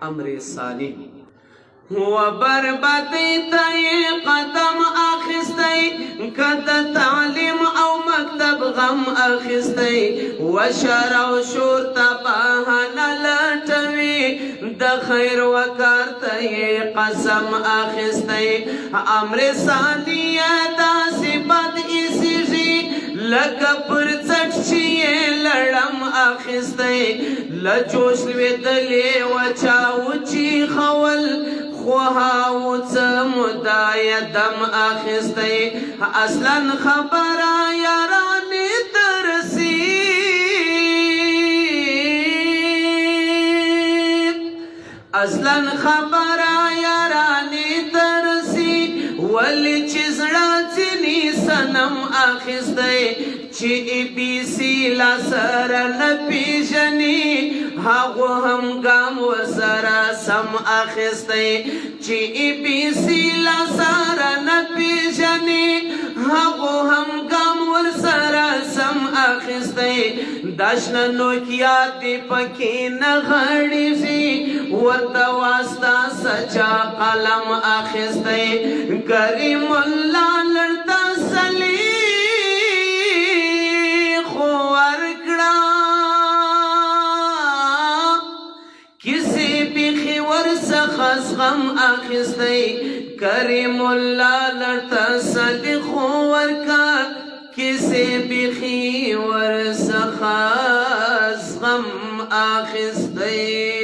امر ثانی و بربادی ته قدم اخستی کد تعلیم او مکتب غم اخستی و شر او شور تباهن لټوي د خیر وکړ ته قسم اخستی امر ثانی داسې بد ایسیږي لکه پر څټ چې لړم اخستی لجوش لوېدلې وچاو چې خول خو هاوڅ مدای دم اخستی اصلا خبره یارانې ترسي اصلا خبره یارانې ترسي ولې چې زړه ځینې صنم اخستی چې بي سي لا سره نه پیژني هغو هم ګام ورسره سم اخستی چې بي سي لا سره نه پیژني هغو هم ګام ورسره سم اخستی داشنه نوکیا دی پکې نه غړېږي ورته واسطه سچا قلم اخستی کریم الله لړ تسلي غم اخستی کریم الله لړ تسلي خو ورکا کسې بخي ورڅخه غم اخستی